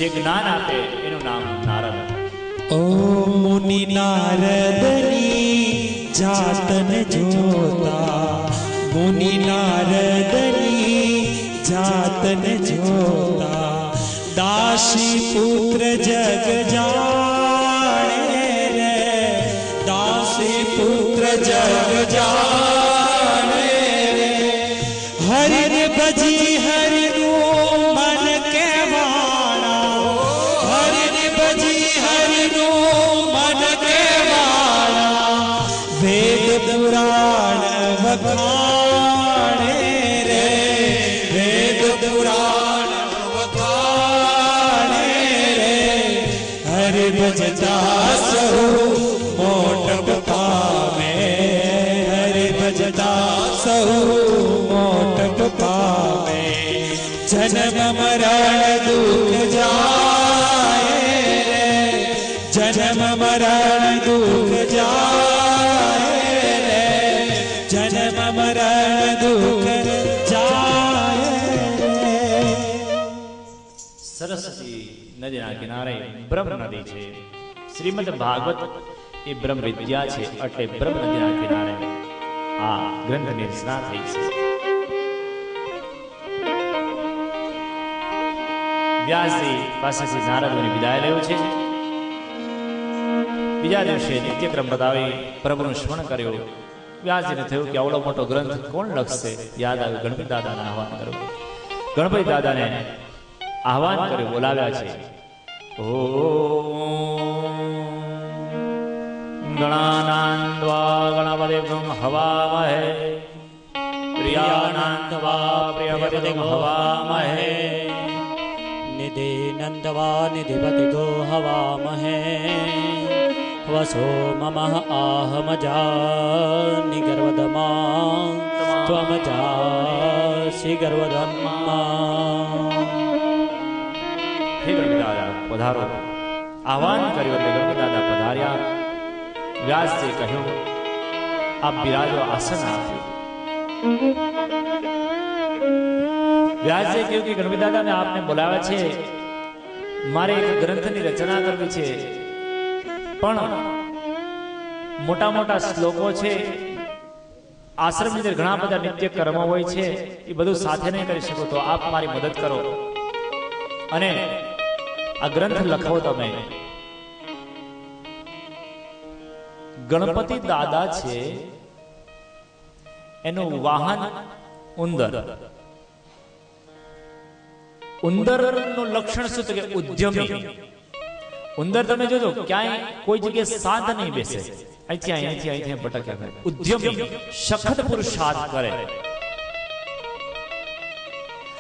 જે જ્ઞાન આપે એનું નામ નારદ. ઓ મુનિ નારદની જાતન જોતા, મુનિ નારદની જાતન જોતા, દાસી પુત્ર જગ જાણે રે, દાસી પુત્ર જગ જાણે રે, હરિ ભજી હરિનું મન કેવાણા, હરિ ભજી હરિનું મન કેવાણા, વેદ પુરાણ વખાણે રે, વેદ પુરાણ વખાણે રે, હરિ ભજતા સહુ મોટપ પામે, હરિ ભજતા સહુ મોટપ પામે, જન્મ મરણ દુઃખ જાય રે, જન્મ મરણ દુઃખ જાય રે, જન્મ મરણ દુઃખ જાય રે. સરસ્વતી નદીના કિનારે બ્રહ્મ નદી છે. શ્રીમદ ભાગવત એ બ્રહ્મ વિદ્યા છે. એટલે બ્રહ્મ નદીના કિનારે આ ગ્રંથની રચના થઈ છે. વ્યાસજી પાસેથી નારદની વિદાય લેવું છે. બીજા દિવસે નિત્યક્રમ બતાવી પ્રભુનું સ્મરણ કર્યું. વ્યાસજીને થયું કે આવડો મોટો ગ્રંથ કોણ લખશે? યાદ આવ્યું, ગણપતિ દાદાને આહવાન કર્યું. ગણપતિ દાદાને આહવાન કર્યું, બોલાવ્યા છે. ગણાનાન્વા ગણપતિમ હવામહે, પ્રિયાનાન્વા પ્રિયપતિમ હવામહે, નિધિનંદવા નિધિપતિગો હવામહે, વસો મમ આહમજા નિગર્વદમા ત્વમજાસી ગર્વદમા. હે ગણપતિ દાદા પધારો. આહવાન કર્યું એટલે ગણપતિ દાદા પધાર્યા. વ્યાસજીએ કહ્યું, આપ બિરાજો, આસન આપ્યું. વ્યાસજીએ કહ્યું કે ગણપતિ દાદાને આપને બોલાવ્યા છે, મારે એક ગ્રંથની રચના કરવી છે, પણ મોટા મોટા શ્લોકો છે, આશ્રમની અંદર ઘણા બધા નિત્ય કર્મ હોય છે, એ બધું સાથે નહીં કરી શકો, તો આપ મારી મદદ કરો અને આ ગ્રંથ લખો તમે. ગણપતિ દાદા છે, એનું વાહન ઉંદર. ઉંદરનું લક્ષણ શું? તો કે ઉદ્યમી. ઉંદર તમે જોજો ક્યાંય કોઈ જગ્યાએ શાંત નહીં બેસે, અહીંથી ભટક્યા કરે. ઉદ્યમી, સખત પુરુષાર્થ કરે.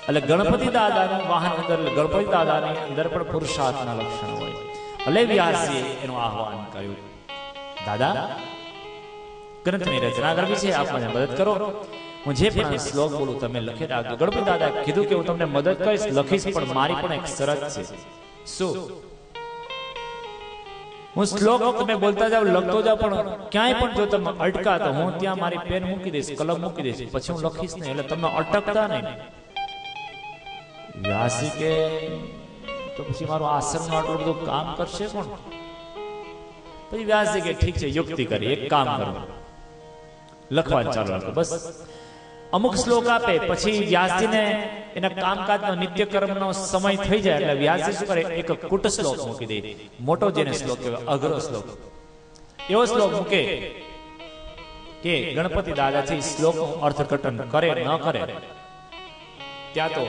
એટલે ગણપતિ દાદાનું વાહન અંદર, ગણપતિ દાદાની અંદર પણ પુરુષાર્થના લક્ષણ હોય. એટલે વ્યાસજીએ એનું આહવાન કર્યું, દાદા ગ્રંથની રચના કરવી છે, આપ મને મદદ કરો. હું જે પણ શ્લોક બોલું તમે લખી રાખજો. ગણપતિ દાદાએ કીધું કે હું તમને મદદ કરીશ, લખીશ, પણ મારી પણ એક શરત છે. શું? હું શ્લોક તમે બોલતા જાવ, લખતો જાવ, પણ ક્યાંય પણ જો તમે અટકા તો હું ત્યાં મારી પેન મૂકી દઈશ, કલમ મૂકી દઈશ, પછી હું લખીશ નહીં. એટલે તમે અટકતા નહીં. વ્યાસજી કે તો પછી મારું આશ્રમનું આટલું બધું કામ કરશે કોણ? પછી વ્યાસજી કે ઠીક છે, યુક્તિ કરી, એક કામ કરો, લખવા ચાલુ રાખો. બસ અમુક શ્લોક આપે, પછી વ્યાસજીને એના કામકાજનો નિત્યકર્મનો સમય થઈ જાય એટલે વ્યાસજી શું કરે? એક કુટ શ્લોક મૂકી દે. મોટો જેને શ્લોક કહેવાય, અઘરો શ્લોક, એવો શ્લોક મૂકે કે ગણપતિ દાદાથી શ્લોકનું અર્થઘટન કરે ન કરે ત્યાં તો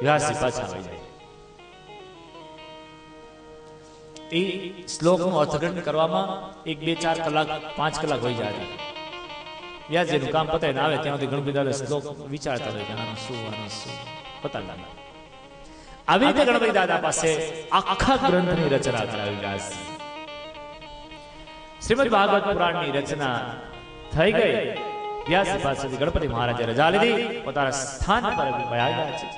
વ્યાસજી પાછા આવી જાય. એ શ્લોકનું અર્થઘટન કરવામાં 1, 2, 4 કલાક 5 કલાક હોઈ જાય. વ્યાસજીનું કામ પતાવીને આવે ત્યાં સુધી ગણપતિ દાદા શ્લોક વિચારતા રહે, આનું શું પતા. આવી રીતે ગણપતિ દાદા પાસે આખા ગ્રંથની રચના કરાવી વ્યાસજી. શ્રીમદ ભાગવત પુરાણની રચના થઈ ગઈ. વ્યાસજી પાસેથી ગણપતિ મહારાજે રજા લીધી, પોતાના સ્થાન પર ગયા છે.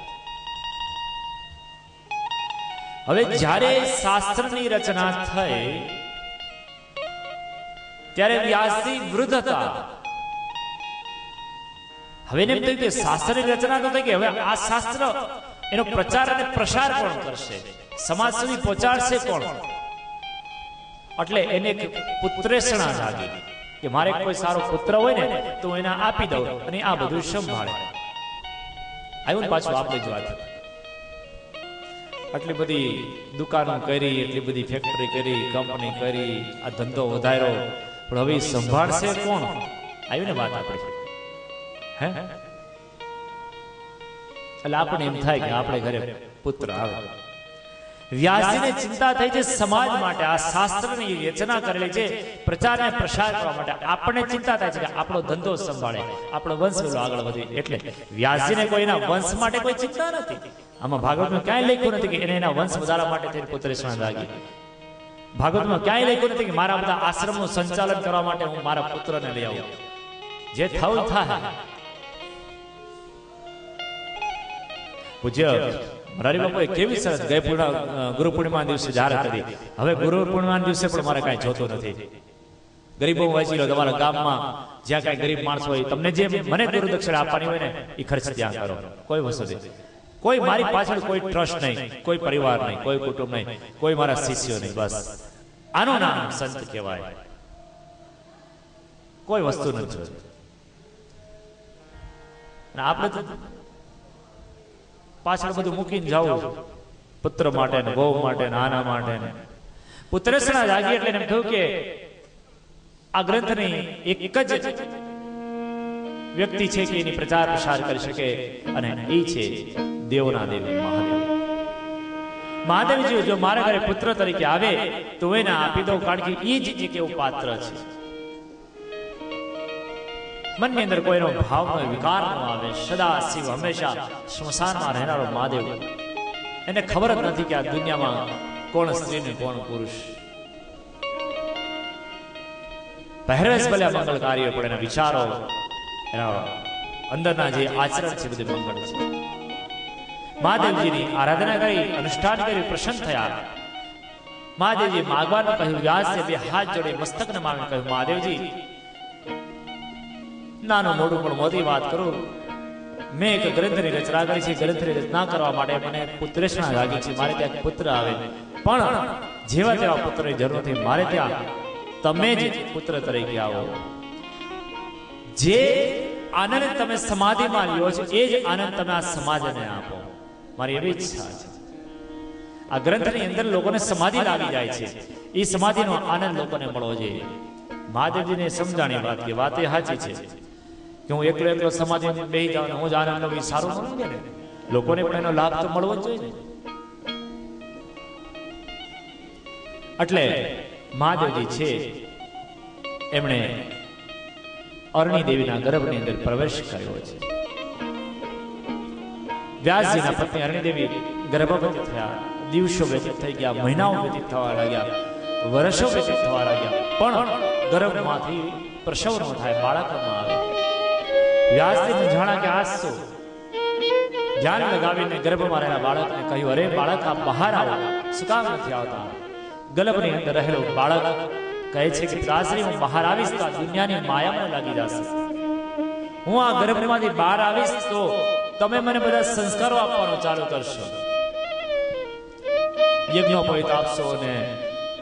હવે જ્યારે શાસ્ત્રની રચના થઈ ત્યારે વ્યાસજી વૃદ્ધ હતા. હવે એને એમ થયું કે શાસ્ત્રની રચના તો થઈ ગઈ, હવે આ શાસ્ત્ર એનો પ્રચાર અને પ્રસાર કોણ કરશે, સમાજ સુધી પહોંચાડશે કોણ? એટલે એને એક પુત્રેષણા જાગી કે મારે કોઈ સારો પુત્ર હોય ને તો એને આપી દઉં અને આ બધું સંભાળે. આવ્યું ને પાછું આપણે જ વાત. આટલી બધી દુકાનો કરી, એટલી બધી ફેક્ટરી કરી, કંપની કરી, આ ધંધો વધાર્યો, પણ હવે સંભાળશે કોણ? આવ્યું ને વાત આપણે. હે એટલે આપણે એમ થાય કે આપણે ઘરે પુત્ર આવે. વ્યાસજીને ચિંતા થઈ છે સમાજ માટે, આ શાસ્ત્રની રચના કરેલી છે પ્રચાર અને પ્રસાર કરવા માટે. આપણને ચિંતા થાય છે કે આપણો ધંધો સંભાળે, આપણો વંશ આગળ વધે. એટલે વ્યાસજીને કોઈના વંશ માટે કોઈ ચિંતા નથી. આમાં ભાગવતમાં ક્યાંય લખ્યું નથી કે એને એના વંશ વધારવા માટે થઈને પુત્રેષણા જાગી. ભાગવતમાં ક્યાંય લખ્યું નથી કે મારા બધા આશ્રમનું સંચાલન કરવા માટે હું મારા પુત્રને લઈ આવું. જે થવું થાય. પૂજ્ય મોરારી બાપુએ કેવી સરસ ગુરુ પૂર્ણિમા દિવસે જાહેરાત કરી. હવે ગુરુ પૂર્ણિમા દિવસે પણ મારે કાંઈ જોતું નથી. ગરીબો વાંચી લો, તમારા ગામમાં જ્યાં કાંઈ ગરીબ માણસો હોય, તમને જે મને ગુરુ દક્ષિણા આપવાની હોય ને એ ખર્ચ ત્યાં કરો. કોઈ વસ્તુ નહીં, કોઈ મારી પાછળ કોઈ ટ્રસ્ટ નહીં, કોઈ પરિવાર નહીં, કોઈ કુટુંબ નહીં, કોઈ મારા શિષ્યો નહીં. બસ આનું નામ સંત કહેવાય. કોઈ વસ્તુ નથી. આપણે તો પાછળ બધું મૂકીને જવું, પુત્ર માટે ને બહુ માટે ને આના માટે ને. પુત્રેષણા જાગી એટલે એમ થયું કે આ ગ્રંથની એક જ વ્યક્તિ છે કે એની પ્રચાર પ્રસાર કરી શકે, અને એ છે દેવના દેવી મહાદેવ. મહાદેવજી જો મારા ઘરે પુત્ર તરીકે આવે તો એને આપી દઉં, કારણ કે એ જ એક એવું પાત્ર છે મનની અંદર કોઈનો ભાવનો વિકાર ન આવે. સદા શિવ હંમેશા સ્મશાનમાં રહેનારો મહાદેવ, એને ખબર જ નથી કે આ દુનિયામાં કોણ સ્ત્રી ને કોણ પુરુષ. પહેરવેશ ભલે મંગળકારી હોય, પણ એના વિચારો, એના અંદરના જે આચરણ છે બધું મંગળ છે. મહાદેવજીની આરાધના કરી, અનુષ્ઠાન કરી, પ્રસન્ન થયા. મહાદેવજી માગવાનું કહ્યું. વ્યાસે બે હાથ જોડે મસ્તક નમાવીને કહ્યું, મહાદેવજી નાનું મોડું પણ મોટી વાત કરું, મેં એક ગ્રંથની રચના કરી છે. ગ્રંથની રચના કરવા માટે મને પુત્રેષણા જાગી છે. મારે ત્યાં પુત્ર આવે, પણ જેવા તેવા પુત્રની જરૂર નથી. મારે ત્યાં તમે જ પુત્ર તરીકે આવો. જે આનંદ તમે સમાધિમાં લ્યો છો એ જ આનંદ તમે આ સમાજને આપો. મારી એવી ઈચ્છા છે. આ ગ્રંથની અંદર લોકોને સમાધિ લાગી જાય છે, એ સમાધિનો આનંદ લોકોને મળવો જોઈએ. મહાદેવજીને સમજાણી વાત કે વાત એ સાચી છે કે હું એકલો એકલો સમાધિ બેસી જાઉં, હું જ આનંદ લઉં, એ સારું ન લાગે ને. લોકોને પણ એનો લાભ તો મળવો જ જોઈએ. એટલે મહાદેવજી છે એમણે અરણી દેવીના ગર્ભની અંદર પ્રવેશ કર્યો છે. વ્યાસજીના પત્ની અરણી દેવી ગર્ભવતી થયા. દિવસો વ્યતીત થઈ ગયા, મહિનાઓ વ્યતીત થવા લાગ્યા, વર્ષો વ્યતીત થવા લાગ્યા, પણ ગર્ભમાંથી પ્રસવ ન થાય, બાળક ન આવે. વ્યાસજી જાણા કે આ શું? ધ્યાન લગાવીને ગર્ભમાં રહેલા બાળકને કહ્યું, અરે બાળક આ બહાર આવો. શું કામ નથી આવતા? ગર્ભની અંદર રહેલો બાળક કહે છે કે દાસરી હું બહાર આવીશ તો આ દુનિયાની માયામાં લાગી જશે. હું આ ગર્ભમાંથી બહાર આવીશ તો તમે મને બધા સંસ્કારો આપવાનું ચાલુ કરશો, યજ્ઞોપવિત આપશો ને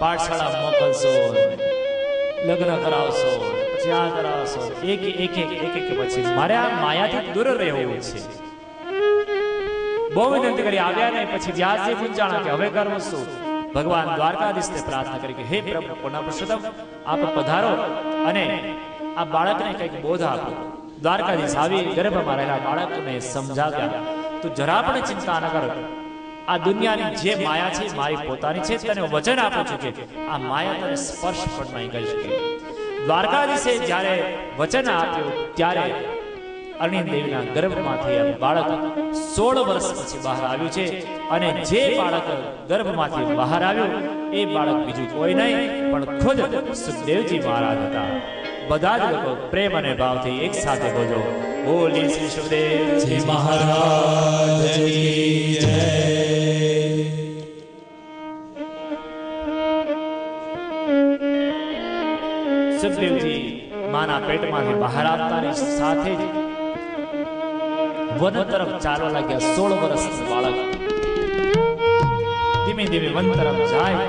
પાઠશાળા મોકલશો, લગ્ન કરાવશો, પછી આ કરાવશો, એક પછી મારે આ માયાથી દૂર રહેવું છે. બહુ વિનંતી કરી આવ્યા ને પછી વ્યાસજી પૂછાણા કે હવે કરવું શું? ભગવાન દ્વારકાધીશને પ્રાર્થના કરી કે હે પ્રભુ પુનઃ પુરુષોત્તમ, આપ પધારો અને આ બાળકને કંઈક બોધ આપો. દ્વારકાધીશ આવી ગર્ભમાં રહેલા બાળકને સમજાવ્યા, તું જરા પણ ચિંતા ન કર, આ દુનિયાની જે માયા છે મારી પોતાની છે. તને વચન આપું છું કે આ માયા તને સ્પર્શ પણ નહીં કરી શકે. દ્વારકાધીશે જ્યારે વચન આપ્યું ત્યારે અરણી દેવીના ગર્ભમાંથી આ બાળક 16 વર્ષ પછી બહાર આવ્યું છે. અને જે બાળક ગર્ભમાંથી બહાર આવ્યું એ બાળક બીજું કોઈ નહીં પણ ખુદ સુખદેવજી મહારાજ હતા. બધા જ લોકો પ્રેમ અને ભાવથી એક સાથે બોલો, બોલી શ્રી સુખદેવજી મહારાજની જય. સુખદેવજી માના પેટમાંથી બહાર આવતાની સાથે જ વન તરફ ચાલવા લાગ્યા. 16 વર્ષનું બાળક ધીમે ધીમે વન તરફ જાય.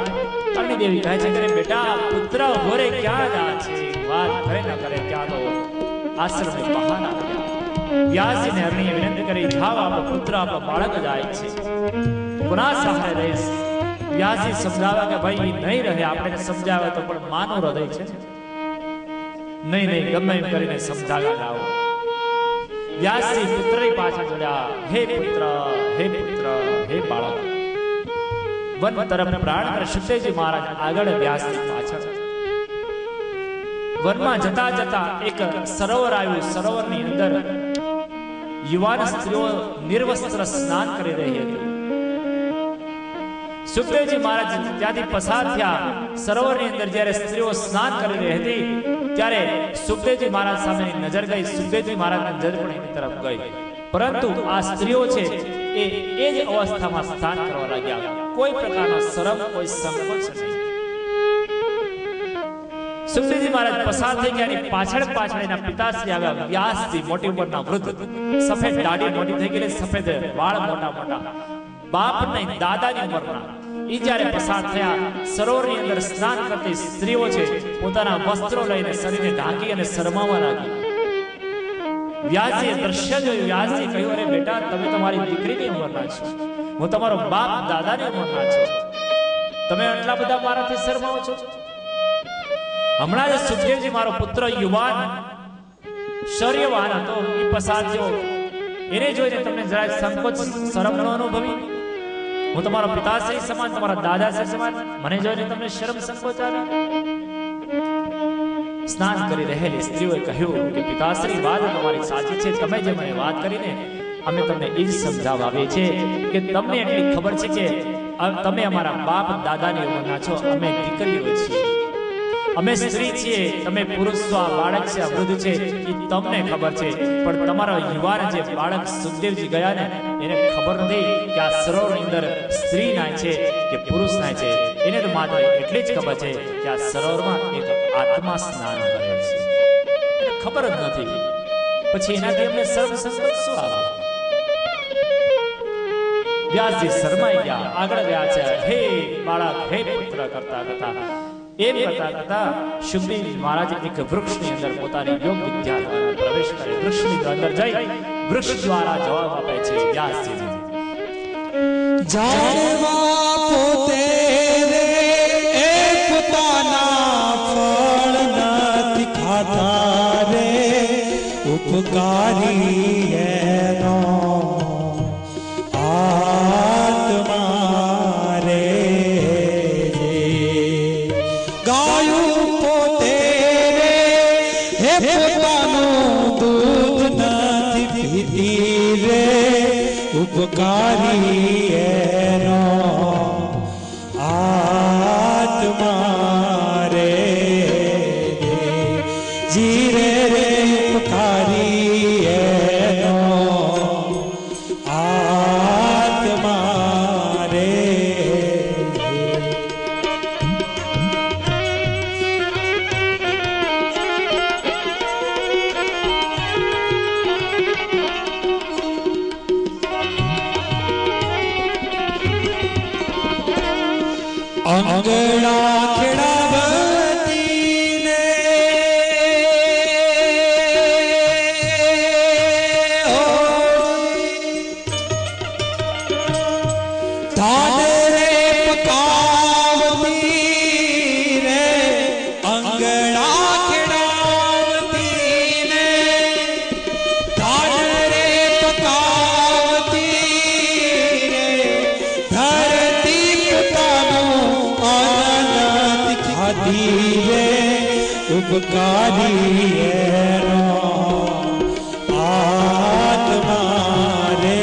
અરણી દેવી કહે છે કે બેટા પુત્ર ઘોરે ક્યાં જા છે? વાત કરે ન કરે ક્યાં તો આશ્રમે બહાર આવ્યા. વ્યાસજીને અરણીએ વિનંતી કરી, જાઓ આપણો પુત્ર આપણો બાળક જાય છે, કોના સહારે રહીશ? વ્યાસજી સમજાવ્યા કે ભાઈ નહીં રહે, આપણે સમજાવે તો પણ માનું હૃદય છે. નહીં નહીં ગમે એમ કરીને સમજાવ્યા જાઓ. વ્યાસજી પુત્રની પાછળ જોડ્યા. હે પુત્ર, હે પુત્ર, હે બાળક. વન તરફ પ્રાણ કરે સુખદેવજી મહારાજ આગળ, વ્યાસજી પાછળ. વનમાં જતા જતા એક સરોવર આવ્યું. સરોવરની અંદર યુવાન સ્ત્રીઓ નિર્વસ્ત્ર સ્નાન કરી રહી હતી. સુખદેવજી મહારાજ ત્યાંથી પસાર થયા. સરોવરની અંદર જ્યારે સ્ત્રીઓ સ્નાન કરી રહી હતી ત્યારે સુખદેવજી મહારાજ સામેની નજર ગઈ. સુખદેવજી મહારાજની નજર પણ એની તરફ ગઈ. પરંતુ આ સ્ત્રીઓ છે એ જ અવસ્થામાં સ્નાન કરવા લાગ્યા. કોઈ પ્રકારનો શરમ, કોઈ સંકોચ નહીં. સુખદેવજી મહારાજ પસાર થઈ ગયા. એની પાછળ પાછળ એના પિતાશ્રી આવ્યા. વ્યાસજી મોટી ઉંમરના વૃદ્ધ, સફેદ દાઢી મોટી થઈ ગયેલી, સફેદ વાળ મોટા મોટા, બાપ નહીં દાદાની ઉંમરના. ઈ જ્યારે પસાર થયા, સરોવરની અંદર સ્નાન કરતી સ્ત્રીઓ છે પોતાના વસ્ત્રો લઈને શરીરને ઢાંકી અને શરમાવા લાગી. વ્યાસજીએ દ્રશ્ય જોયું. વ્યાસજી કહ્યું, અરે બેટા તમે તમારી દીકરીની ઉંમરના છો, હું તમારો બાપ દાદાની ઉંમરના છો, તમે આટલા બધા મારાથી શરમાવો છો? હમણાં જ સુખદેવજી મારો પુત્ર યુવાન શૌર્યવાન હતો, એ પસાર થયો, એને જોઈને તમને જરાય સંકોચ શરમ ન અનુભવી? હું તમારો પિતાશ્રી સમાન, તમારા દાદાશ્રી સમાન, મને જોઈને તમને શરમ સંકોચ આવે? સ્નાન કરી રહેલી સ્ત્રીઓએ કહ્યું કે પિતાશ્રી વાત તમારી સાચી છે, તમે જે મને વાત કરીને અમે તમને એ જ સમજાવવા આવીએ છીએ કે તમને એટલી ખબર છે કે તમે અમારા બાપ દાદાની ઉંમરના છો, અમે દીકરીઓ છીએ, અમે સ્ત્રી છીએ, તમે પુરુષ છો, આ બાળક છે, આ વૃદ્ધ છે, એ તમને ખબર છે. પણ તમારા યુવાન જે બાળક સુખદેવજી ગયા ને, એને ખબર નથી કે આ સરોવરની અંદર સ્ત્રી નાય છે કે પુરુષ નાય છે. એને તો માત્ર એટલી જ ખબર છે કે આ સરોવરમાં એક આત્મા સ્નાન કરે છે, એને ખબર જ નથી. પછી એનાથી અમને શરમ સંકોચ શું આવે? વ્યાસજી શરમાઈ ગયા, આગળ ગયા છે. હે બાળક, હે પુત્ર કરતા કરતા એમ કરતા કરતા સુખદેવ મહારાજ એક વૃક્ષની અંદર પોતાની યોગ વિદ્યા દ્વારા પ્રવેશ કરે. વૃક્ષની અંદર જઈ વૃક્ષ દ્વારા જવાબ આપે છે વ્યાસજી. જાણવા પોતે રે એ પોતાના ફળ નથી ખાતા રે, ઉપકારી એનો આત્મા રે. ગાયું પોતે રે હે પોતાનું દૂધ નથી પીતી રે, ઉપકારી એનો આત્મા રે. જીરે રે ઉપકારી એનો આત્મા રે. અંગણા ખેડાવતી ને ધાન રે પકાવતી રે, અંગણા ખેડાવતી ને ધાન રે પકાવતી રે, ધરતી પોતાનું આનંદ ખાધી રે, ઉપકારી એનો આત્મા રે.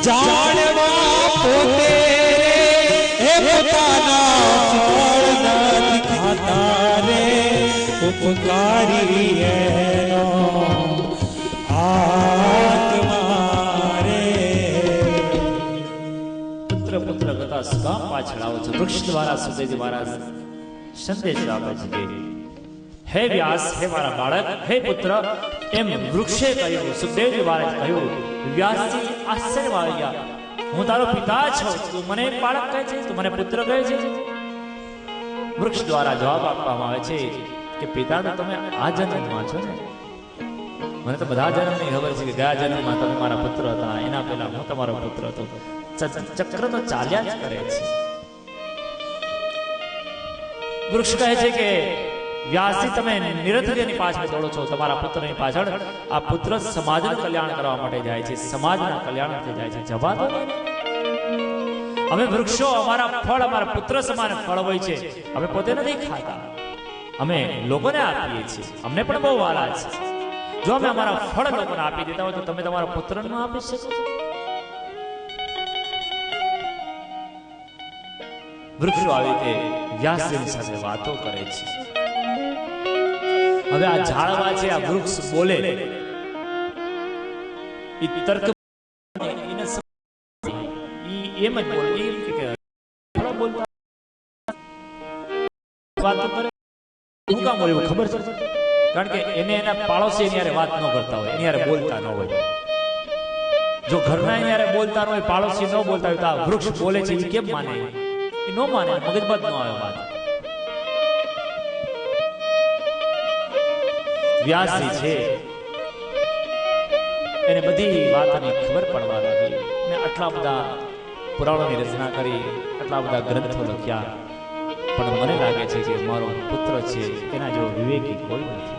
જાણવા પોતે રે એ પોતાના ફળ નથી ખાતા રે, ઉપકારી એનો આત્મા રે. પુત્ર પુત્ર કથા સુકામ પાછળ આવો છો? વૃક્ષ દ્વારા સુખદેવજી મહારાજ સંદેશ આપે છે કે હે વ્યાસ, હે મારા બાળક, હે પુત્ર, એમ વૃક્ષે કહ્યું, સુખદેવજી મહારાજ કહ્યું. વ્યાસજી આશ્ચર્યમાં આવી ગયા. હું તારો પિતા છું, તું મને બાળક કહે છે, તું મને પુત્ર કહે છે? વૃક્ષ દ્વારા જવાબ આપવામાં આવે છે કે પિતા તો તમે આ જન્મમાં છો ને, મને તો બધા જન્મની ખબર છે કે ગયા જન્મમાં તમે મારા પુત્ર હતા, એના પહેલા હું તમારો પુત્ર હતો. ચક્ર તો ચાલ્યા જ કરે છે. વૃક્ષ કહે છે કે વ્યાસજી તમે નિરર્થકની પાછળ દોડો છો, તમારા પુત્રની પાછળ. આ પુત્ર સમાજનું કલ્યાણ કરવા માટે જાય છે, સમાજના કલ્યાણથી જાય છે. જવા દો. અમે વૃક્ષો અમારા ફળ અમારા પુત્ર સમાન ફળ હોય છે, અમે પોતે નથી ખાતા, અમે લોકોને આપીએ છીએ. અમને પણ બહુ વાલા છે. જો અમે અમારા ફળ લોકોને આપી દેતા હોય તો તમે તમારા પુત્રને આપી શકો? વૃક્ષો આવી રીતે વ્યાસજીની સાથે વાતો કરે છે. હવે આ ઝાડવા છે, આ વૃક્ષ બોલે, ઈ તર્ક એમ જ બોલે, એમ કે બોલતા વાતો કરે. શું કામ બોલે ખબર છે? કારણ કે એને એના પાડોશી એની હારે વાત ન કરતા હોય, એની હારે બોલતા ન હોય. જો ઘરના એની હારે બોલતા ન હોય, પાડોશી ન બોલતા હોય તો આ વૃક્ષ બોલે છે એ કેમ માને? એ ન માને, મગજમાં જ ન આવે વાત. વ્યાસજી છે એને બધી વાતની ખબર પડવા લાગી ને આટલા બધા પુરાણોની રચના કરી, આટલા બધા ગ્રંથો લખ્યા, પણ મને લાગે છે કે મારો પુત્ર છે એના જેવો વિવેકી કોઈ નથી.